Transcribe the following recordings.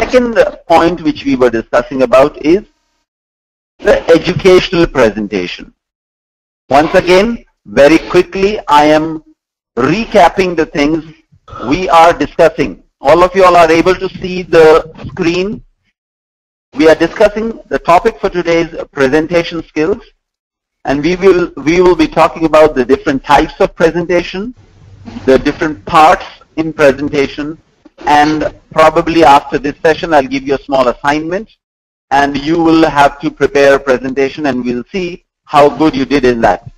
second point which we were discussing about is the educational presentation. Once again, very quickly, I am recapping the things we are discussing. All of you all are able to see the screen. We are discussing the topic for today's presentation skills, and we will be talking about the different types of presentation, the different parts in presentation, and probably after this session I'll give you a small assignment and you will have to prepare a presentation and we'll see how good you did in that.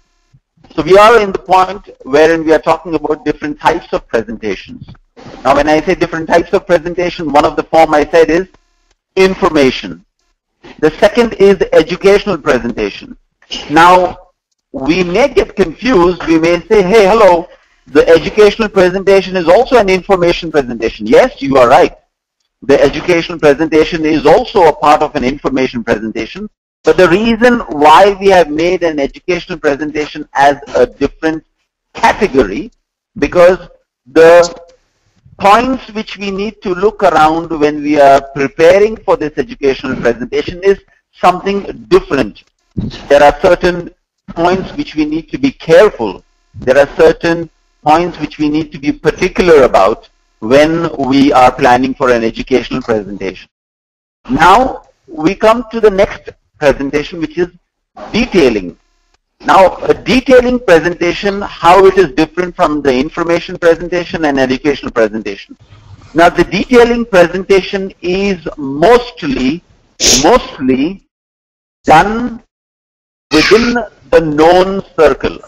So we are in the point wherein we are talking about different types of presentations. Now when I say different types of presentation, one of the form I said is information. The second is educational presentation. Now we may get confused. We may say, hey, hello, the educational presentation is also an information presentation. Yes, you are right. The educational presentation is also a part of an information presentation. But the reason why we have made an educational presentation as a different category, because the points which we need to look around when we are preparing for this educational presentation is something different. There are certain points which we need to be careful. There are certain points which we need to be particular about when we are planning for an educational presentation. Now we come to the next presentation, which is detailing. Now a detailing presentation, how it is different from the information presentation and educational presentation. Now the detailing presentation is mostly done within the known circle.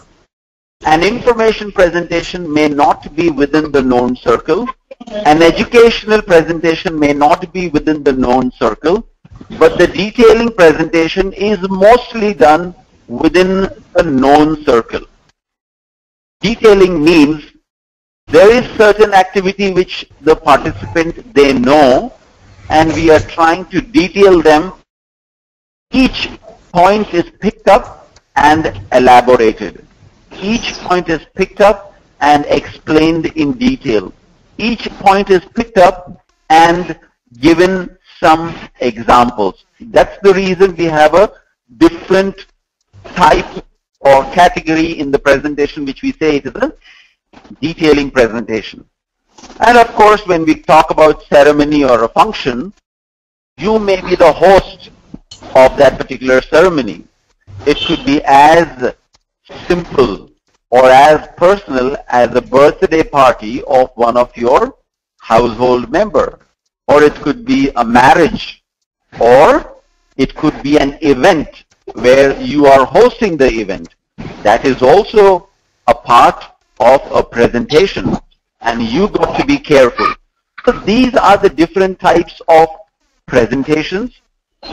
An information presentation may not be within the known circle. An educational presentation may not be within the known circle. But the detailing presentation is mostly done within the known circle. Detailing means there is certain activity which the participant they know, and we are trying to detail them. Each point is picked up and elaborated. Each point is picked up and explained in detail. Each point is picked up and given some examples. That's the reason we have a different type or category in the presentation, which we say it is a detailing presentation. And of course, when we talk about ceremony or a function, you may be the host of that particular ceremony. It could be as simple or as personal as a birthday party of one of your household member. Or it could be a marriage, or it could be an event where you are hosting the event. That is also a part of a presentation, and you got to be careful. So these are the different types of presentations.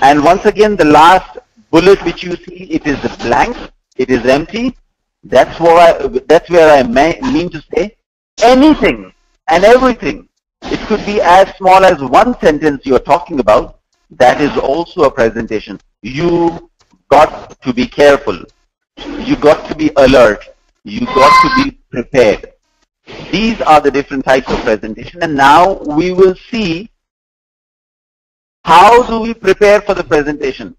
And once again, the last bullet which you see, it is blank, it is empty. That's where I mean to say anything and everything. It could be as small as one sentence you're talking about. That is also a presentation. You got to be careful. You got to be alert. You got to be prepared. These are the different types of presentation. And now we will see how do we prepare for the presentation.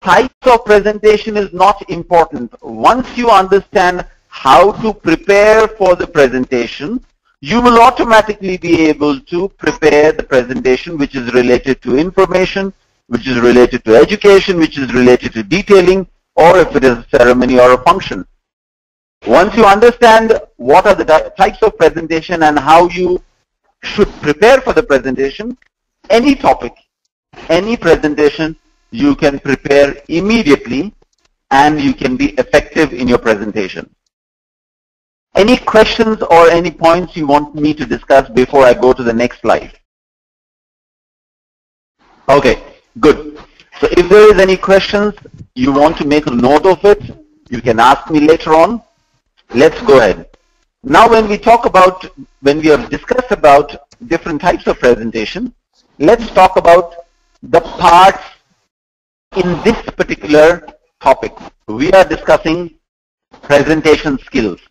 Types of presentation is not important. Once you understand how to prepare for the presentation, you will automatically be able to prepare the presentation which is related to information, which is related to education, which is related to detailing, or if it is a ceremony or a function. Once you understand what are the types of presentation and how you should prepare for the presentation, any topic, any presentation, you can prepare immediately and you can be effective in your presentation. Any questions or any points you want me to discuss before I go to the next slide? Okay, good. So if there is any questions, you want to make a note of it, you can ask me later on. Let's go ahead. Now when we have discussed about different types of presentation, let's talk about the parts in this particular topic. We are discussing presentation skills.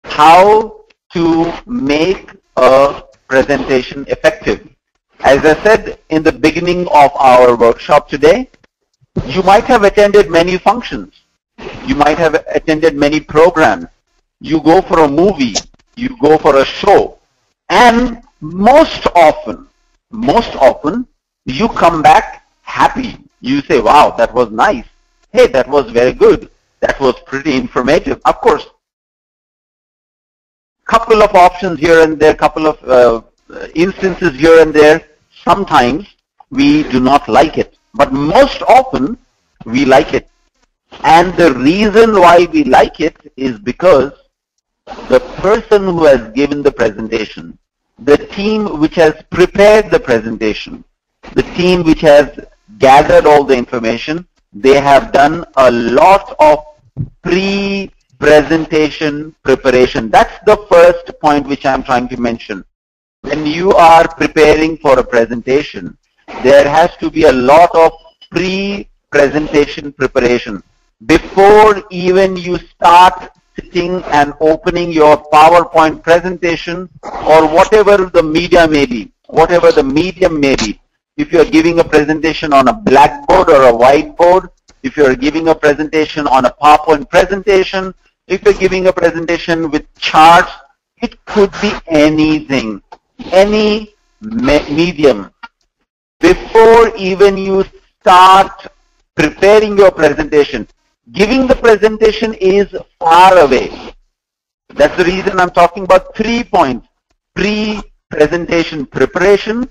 How to make a presentation effective. As I said in the beginning of our workshop today, you might have attended many functions. You might have attended many programs. You go for a movie. You go for a show. And most often, you come back happy. You say, wow, that was nice. Hey, that was very good. That was pretty informative. Of course, couple of options here and there, couple of instances here and there, sometimes we do not like it. But most often, we like it. And the reason why we like it is because the person who has given the presentation, the team which has prepared the presentation, the team which has gathered all the information, they have done a lot of pre-presentation preparation. That's the first point which I'm trying to mention. When you are preparing for a presentation, there has to be a lot of pre-presentation preparation. Before even you start sitting and opening your PowerPoint presentation or whatever the media may be, whatever the medium may be, if you're giving a presentation on a blackboard or a whiteboard, if you're giving a presentation on a PowerPoint presentation, if you're giving a presentation with charts, it could be anything, any medium. Before even you start preparing your presentation, giving the presentation is far away. That's the reason I'm talking about 3 points. Pre-presentation preparation.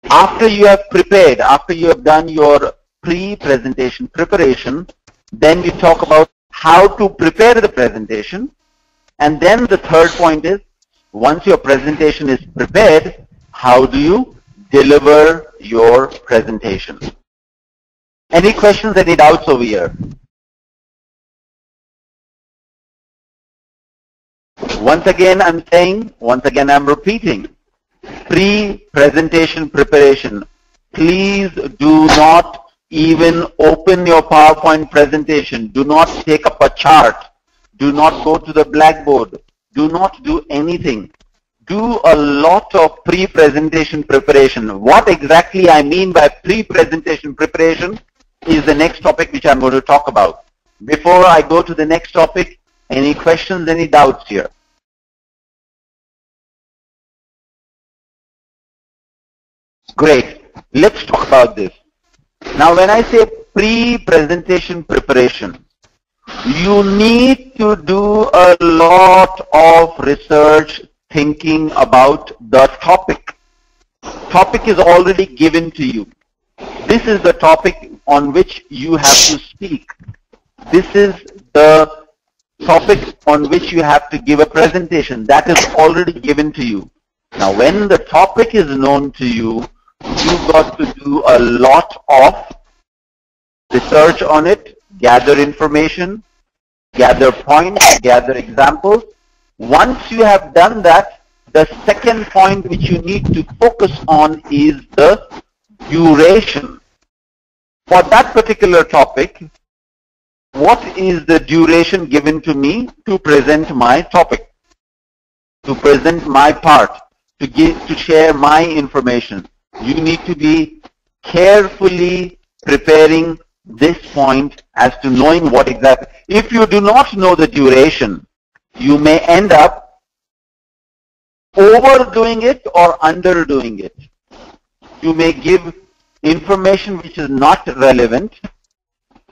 After you have prepared, after you have done your pre-presentation preparation, then we talk about how to prepare the presentation. And then the third point is, once your presentation is prepared, how do you deliver your presentation? Any questions, any doubts over here? Once again, I'm saying, once again, I'm repeating, pre-presentation preparation. Please do not even open your PowerPoint presentation. Do not take up a chart. Do not go to the blackboard. Do not do anything. Do a lot of pre-presentation preparation. What exactly I mean by pre-presentation preparation is the next topic which I'm going to talk about. Before I go to the next topic, any questions, any doubts here? Great. Let's talk about this. Now, when I say pre-presentation preparation, you need to do a lot of research thinking about the topic. Topic is already given to you. This is the topic on which you have to speak. This is the topic on which you have to give a presentation. That is already given to you. Now, when the topic is known to you, you've got to do a lot of research on it, gather information, gather points, gather examples. Once you have done that, the second point which you need to focus on is the duration. For that particular topic, what is the duration given to me to present my topic, to present my part, to share my information? You need to be carefully preparing this point as to knowing what exactly. If you do not know the duration, you may end up overdoing it or underdoing it. You may give information which is not relevant,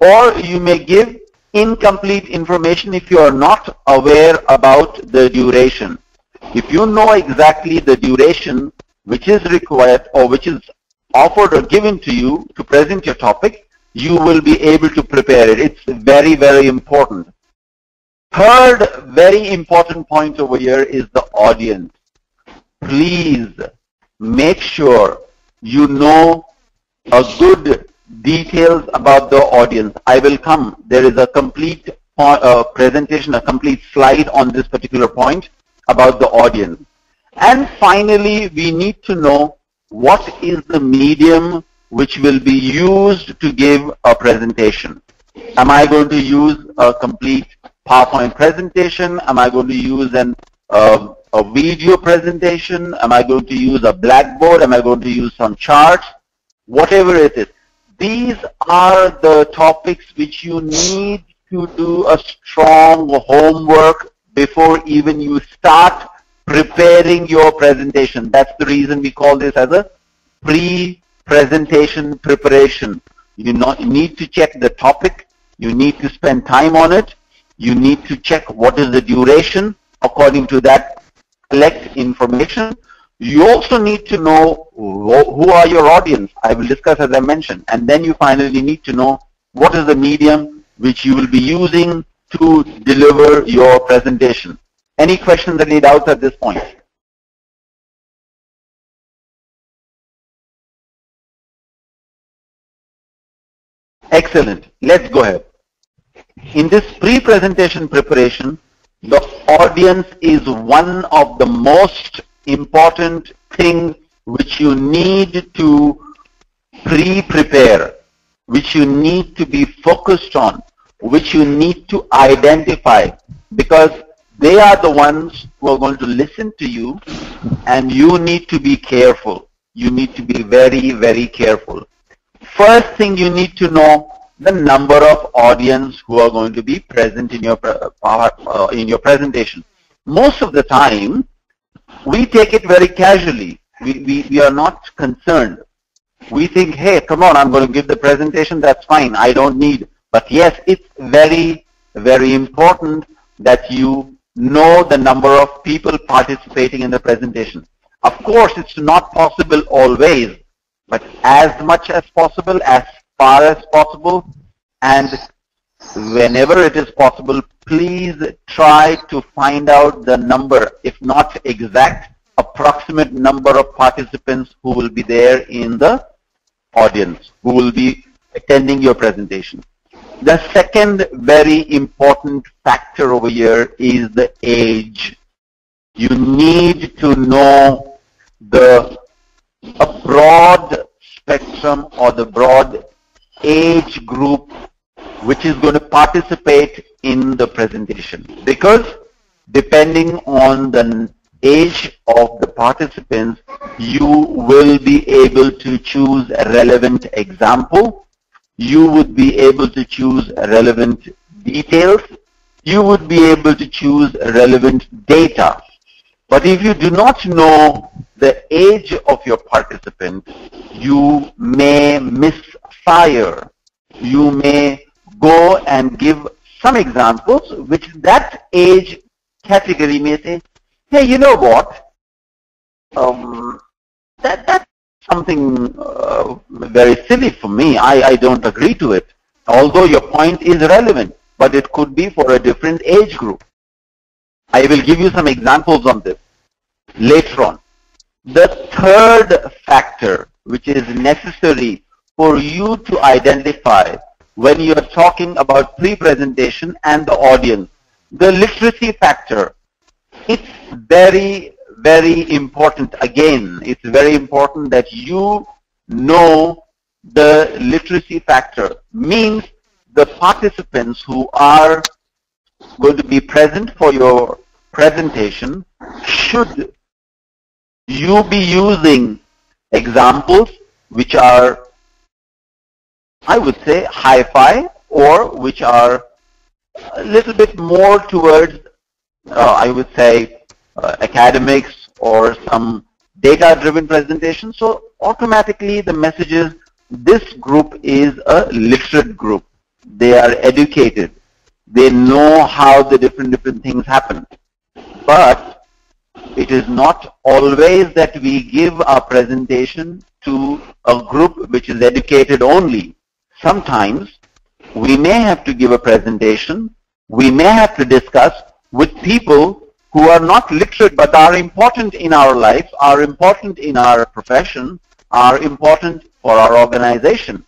or you may give incomplete information if you are not aware about the duration. If you know exactly the duration which is required or which is offered or given to you to present your topic, you will be able to prepare it. It's very, very important. Third very important point over here is the audience. Please make sure you know a good details about the audience. I will come. There is a complete presentation, a complete slide on this particular point about the audience. And finally, we need to know what is the medium which will be used to give a presentation. Am I going to use a complete PowerPoint presentation? Am I going to use an a video presentation? Am I going to use a blackboard? Am I going to use some charts? Whatever it is. These are the topics which you need to do a strong homework before even you start preparing your presentation. That's the reason we call this as a pre-presentation preparation. You need to check the topic. You need to spend time on it. You need to check what is the duration. According to that, collect information. You also need to know who are your audience. I will discuss as I mentioned. And then you finally need to know what is the medium which you will be using to deliver your presentation. Any questions, any doubts at this point? Excellent. Let's go ahead. In this pre-presentation preparation, the audience is one of the most important things which you need to pre-prepare, which you need to be focused on, which you need to identify, because they are the ones who are going to listen to you, and you need to be careful. You need to be very, very careful. First thing, you need to know the number of audience who are going to be present in your presentation. Most of the time, we take it very casually. We are not concerned. We think, hey, come on, I'm going to give the presentation, that's fine, I don't need. But yes, it's very, very important that you know the number of people participating in the presentation. Of course, it's not possible always, but as much as possible, as far as possible, and whenever it is possible, please try to find out the number, if not exact, approximate number of participants who will be there in the audience, who will be attending your presentation. The second very important factor over here is the age. You need to know a broad spectrum or the broad age group which is going to participate in the presentation, because depending on the age of the participants, you will be able to choose a relevant example, you would be able to choose relevant details, you would be able to choose relevant data. But if you do not know the age of your participant, you may misfire. You may go and give some examples which that age category may say, hey, you know what, that's something very silly for me. I don't agree to it. Although your point is relevant, but it could be for a different age group. I will give you some examples on this later on. The third factor which is necessary for you to identify when you are talking about pre-presentation and the audience, the literacy factor. It's very, very important. Again, it's very important that you know the literacy factor. Means the participants who are going to be present for your presentation, should you be using examples which are, I would say, hi-fi, or which are a little bit more towards, I would say, academics or some data-driven presentation. So automatically the message is, this group is a literate group. They are educated. They know how the different things happen. But it is not always that we give our presentation to a group which is educated only. Sometimes we may have to give a presentation, we may have to discuss with people who are not literate but are important in our life, are important in our profession, are important for our organization.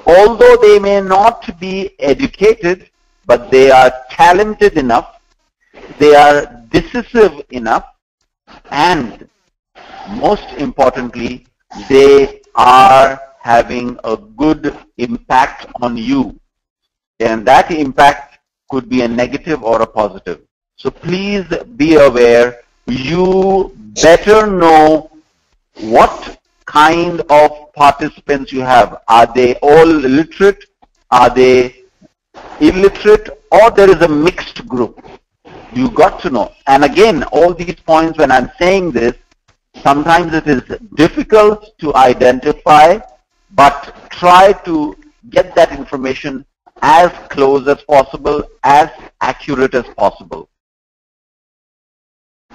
Although they may not be educated, but they are talented enough, they are decisive enough, and most importantly, they are having a good impact on you. And that impact could be a negative or a positive. So please be aware you better know what kind of participants you have. Are they all literate? Are they illiterate? Or there is a mixed group? You got to know. And again, all these points, when I'm saying this, sometimes it is difficult to identify, but try to get that information as close as possible, as accurate as possible.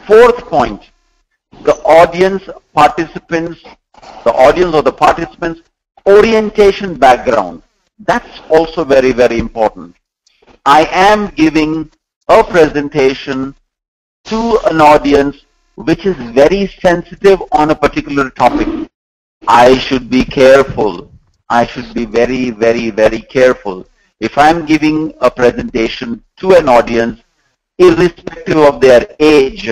Fourth point, the audience participants, the audience or the participants' orientation background. That's also very, very important. I am giving a presentation to an audience which is very sensitive on a particular topic. I should be careful. I should be very, very, very careful. If I'm giving a presentation to an audience, irrespective of their age,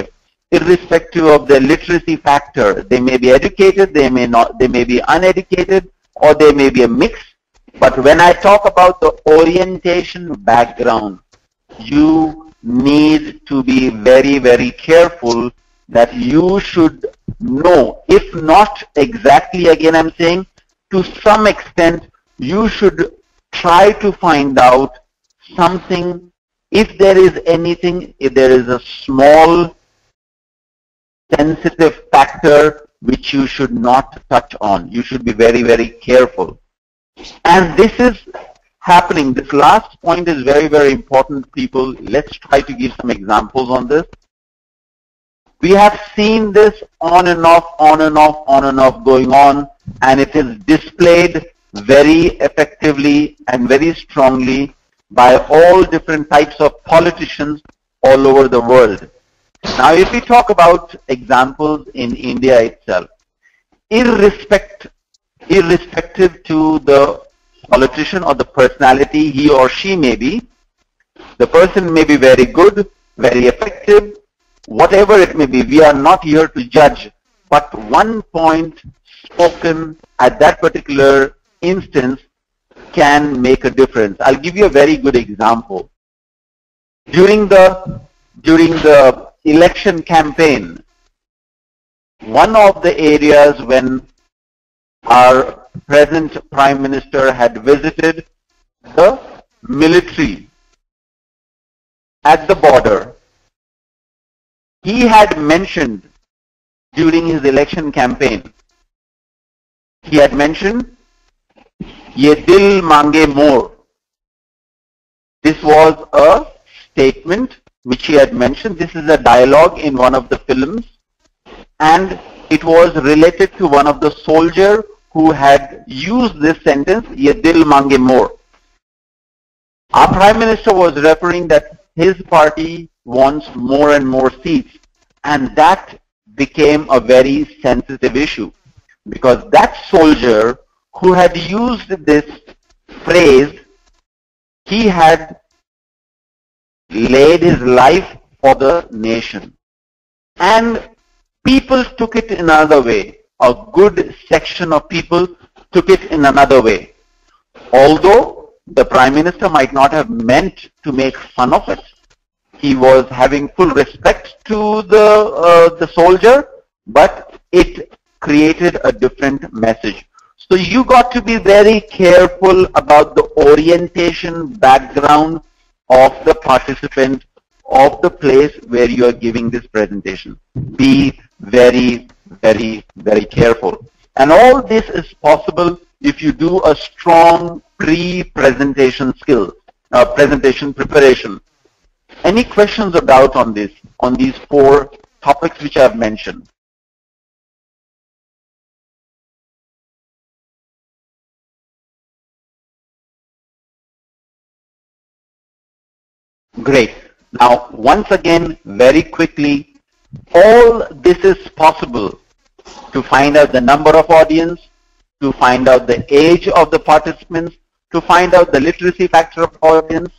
irrespective of their literacy factor, they may be educated, they may not, they may be uneducated, or they may be a mix. But when I talk about the orientation background, you need to be very, very careful that you should know, if not exactly, again I'm saying, to some extent, you should try to find out something. If there is anything, if there is a small sensitive factor which you should not touch on, you should be very, very careful. And this is happening. This last point is very, very important, people. Let's try to give some examples on this. We have seen this on and off, on and off, on and off going on, and it is displayed very effectively and very strongly by all different types of politicians all over the world. Now, if we talk about examples in India itself, irrespective to the politician or the personality he or she may be, the person may be very good, very effective, whatever it may be. We are not here to judge, but one point spoken at that particular instance can make a difference. I'll give you a very good example. During the election campaign, one of the areas when our present Prime Minister had visited the military at the border, he had mentioned during his election campaign, he had mentioned, "Ye dil mange more." This was a statement which he had mentioned. This is a dialogue in one of the films, and it was related to one of the soldiers who had used this sentence, "Ye dil mange more." Our Prime Minister was referring that his party wants more and more seats, and that became a very sensitive issue, because that soldier who had used this phrase, he had laid his life for the nation. And people took it in another way. A good section of people took it in another way. Although the Prime Minister might not have meant to make fun of it, he was having full respect to the soldier, but it created a different message. So you got to be very careful about the orientation background of the participant, of the place where you are giving this presentation. Be very, very, very careful. And all this is possible if you do a strong pre-presentation skill, presentation preparation. Any questions or doubt on this, on these four topics which I have mentioned? Great. Now, once again, very quickly, all this is possible to find out the number of audience, to find out the age of the participants, to find out the literacy factor of audience,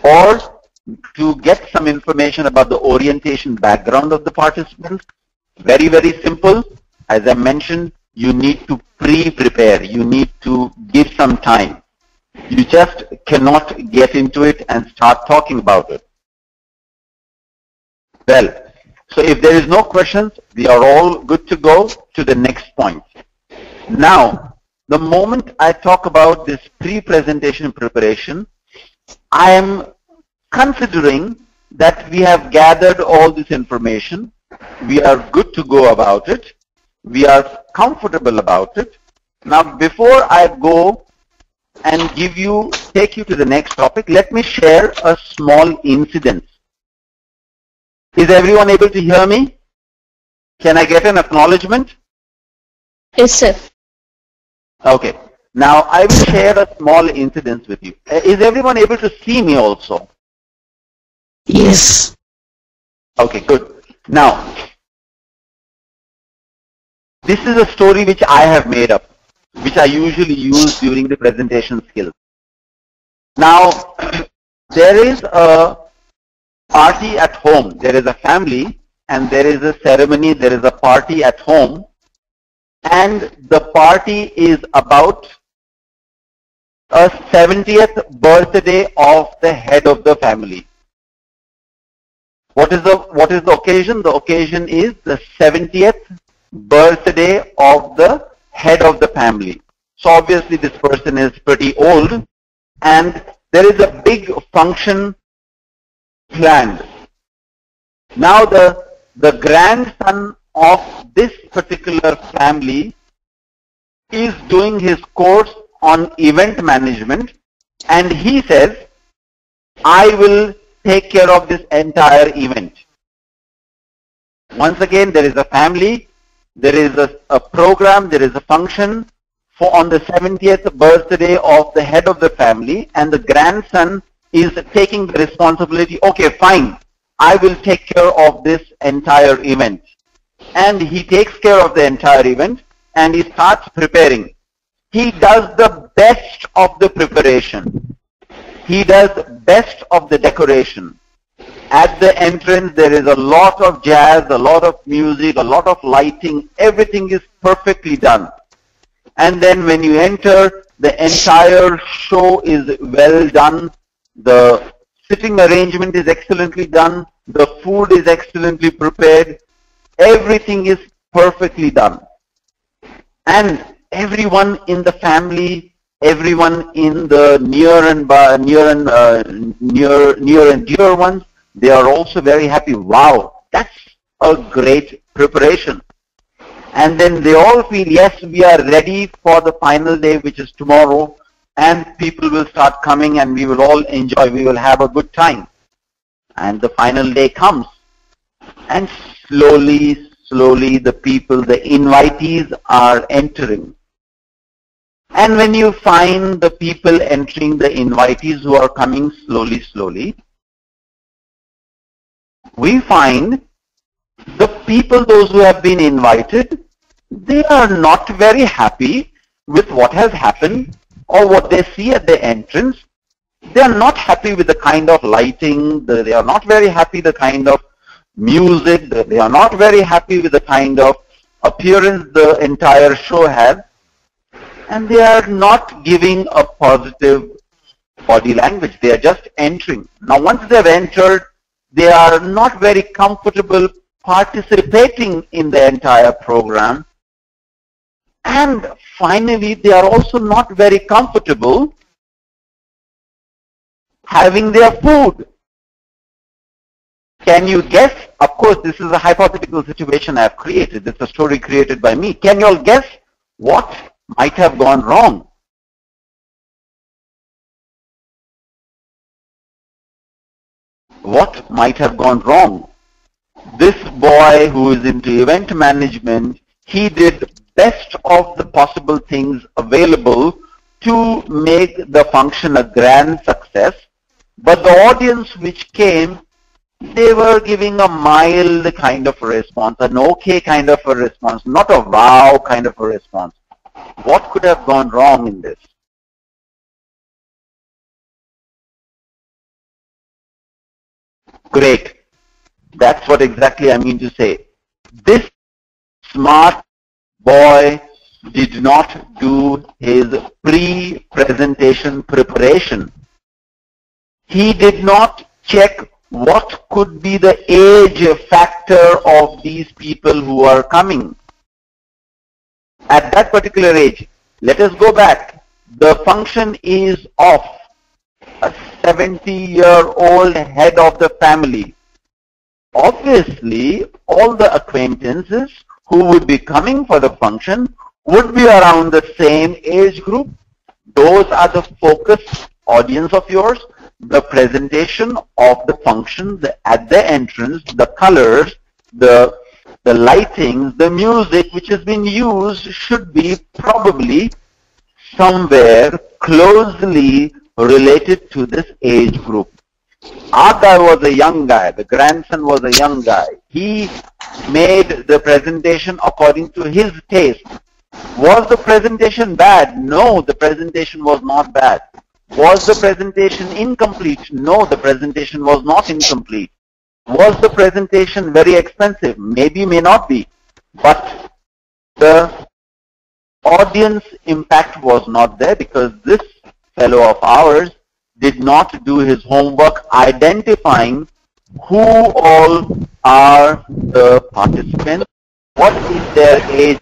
or to get some information about the orientation background of the participants. Very, very simple. As I mentioned, you need to pre-prepare. You need to give some time. You just cannot get into it and start talking about it. Well, So if there is no questions, we are all good to go to the next point. Now, the moment I talk about this pre-presentation preparation, I am considering that we have gathered all this information. We are good to go about it. We are comfortable about it. Now, before I go and take you to the next topic, let me share a small incident. Is everyone able to hear me? Can I get an acknowledgement? Yes, sir. Okay. Now, I will share a small incident with you. Is everyone able to see me also? Yes. Okay, good. Now, this is a story which I have made up, which I usually use during the presentation skills. Now, there is a party at home. There is a family and there is a ceremony. There is a party at home, and the party is about a 70th birthday of the head of the family. What is the occasion? The occasion is the 70th birthday of the head of the family. So obviously this person is pretty old, and there is a big function planned. Now the grandson of this particular family is doing his course on event management, and he says, I will take care of this entire event. Once again, there is a family, there is a program, there is a function on the 70th birthday of the head of the family, and the grandson is taking the responsibility. Okay, fine, I will take care of this entire event. And he takes care of the entire event and he starts preparing. He does the best of the preparation. He does best of the decoration. At the entrance, there is a lot of jazz, a lot of music, a lot of lighting. Everything is perfectly done. And then when you enter, the entire show is well done. The sitting arrangement is excellently done. The food is excellently prepared. Everything is perfectly done. And everyone in the family, everyone in the near and dear ones, they are also very happy. Wow, that's a great preparation. And then they all feel, yes, we are ready for the final day, which is tomorrow, and people will start coming and we will all enjoy, we will have a good time. And the final day comes, and slowly the people, the invitees are entering. And when you find the people entering, the invitees who are coming slowly, we find the people, those who have been invited, they are not very happy with what has happened or what they see at the entrance. They are not happy with the kind of lighting, they are not very happy the kind of music, they are not very happy with the kind of appearance the entire show has, and they are not giving a positive body language. They are just entering. Now once they have entered, they are not very comfortable participating in the entire program, and finally they are also not very comfortable having their food. Can you guess? Of course, this is a hypothetical situation I have created. This is a story created by me. Can you all guess what might have gone wrong? What might have gone wrong? This boy who is into event management, he did best of the possible things available to make the function a grand success, but the audience which came, they were giving a mild kind of a response, an okay kind of a response, not a wow kind of a response. What could have gone wrong in this? Great. That's what exactly I mean to say. This smart boy did not do his pre-presentation preparation. He did not check what could be the age factor of these people who are coming? At that particular age, let us go back. The function is of a 70-year-old head of the family. Obviously, all the acquaintances who would be coming for the function would be around the same age group. Those are the focus audience of yours. The presentation of the function at the entrance, the colors, the lightings, the music which has been used should be probably somewhere closely related to this age group. Our guy was a young guy. The grandson was a young guy. He made the presentation according to his taste. Was the presentation bad? No, the presentation was not bad. Was the presentation incomplete? No, the presentation was not incomplete. Was the presentation very expensive? Maybe, may not be. But the audience impact was not there because this fellow of ours did not do his homework identifying who all are the participants, what is their age.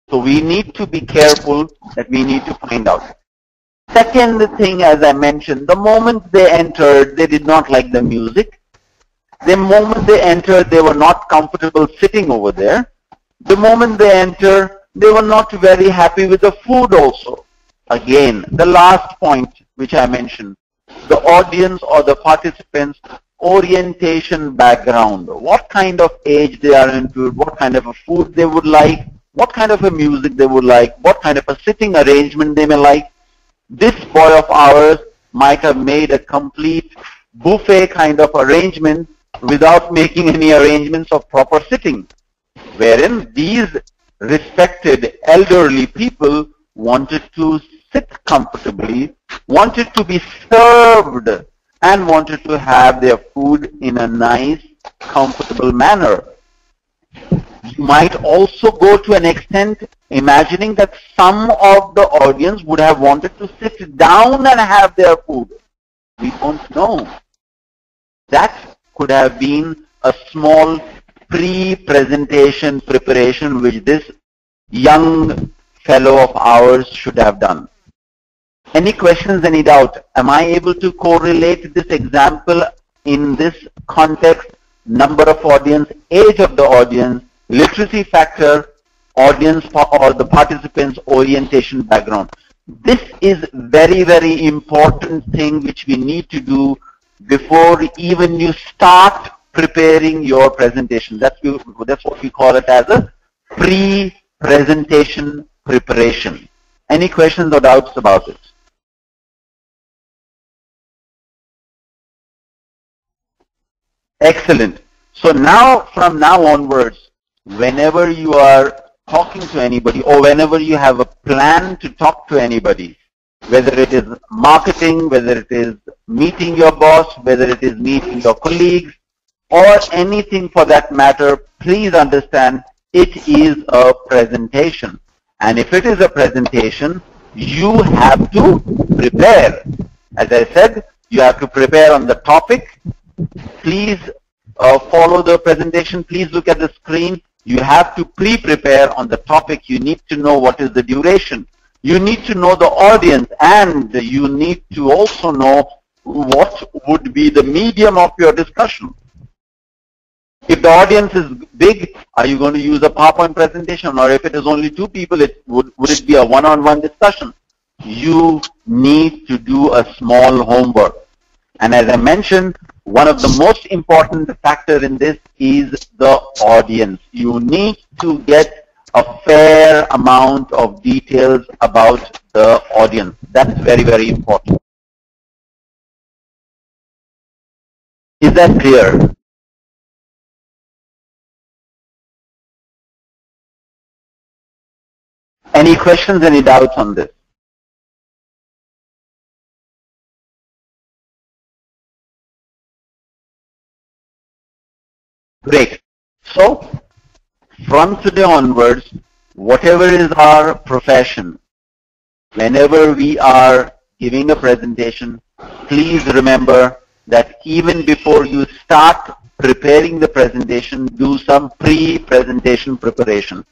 So we need to be careful that we need to find out. Second thing, as I mentioned, the moment they entered, they did not like the music. The moment they entered, they were not comfortable sitting over there. The moment they enter, they were not very happy with the food also. Again, the last point which I mentioned, the audience or the participants' orientation background, what kind of age they are into, what kind of a food they would like, what kind of a music they would like, what kind of a sitting arrangement they may like. This boy of ours might have made a complete buffet kind of arrangement without making any arrangements of proper sitting, wherein these respected elderly people wanted to sit comfortably, wanted to be served, and wanted to have their food in a nice, comfortable manner. You might also go to an extent imagining that some of the audience would have wanted to sit down and have their food. We don't know. That could have been a small pre-presentation preparation which this young fellow of ours should have done. Any questions, any doubt? Am I able to correlate this example in this context? Number of audience, age of the audience, literacy factor, audience or the participants' orientation background. This is very, very important thing which we need to do before even you start preparing your presentation. That's what we call it as a pre-presentation preparation. Any questions or doubts about it? Excellent. So now, from now onwards, whenever you are talking to anybody or whenever you have a plan to talk to anybody, whether it is marketing, whether it is meeting your boss, whether it is meeting your colleagues, or anything for that matter, please understand it is a presentation. And if it is a presentation, you have to prepare. As I said, you have to prepare on the topic. Please follow the presentation. Please look at the screen. You have to pre-prepare on the topic. You need to know what is the duration. You need to know the audience, and you need to also know what would be the medium of your discussion. If the audience is big, are you going to use a PowerPoint presentation? Or if it is only two people, would it be a one-on-one discussion? You need to do a small homework. And as I mentioned, one of the most important factor in this is the audience. You need to get a fair amount of details about the audience. That's very, very important. Is that clear? Any questions, any doubts on this? Great. So, from today onwards, whatever is our profession, whenever we are giving a presentation, please remember that even before you start preparing the presentation, do some pre-presentation preparation.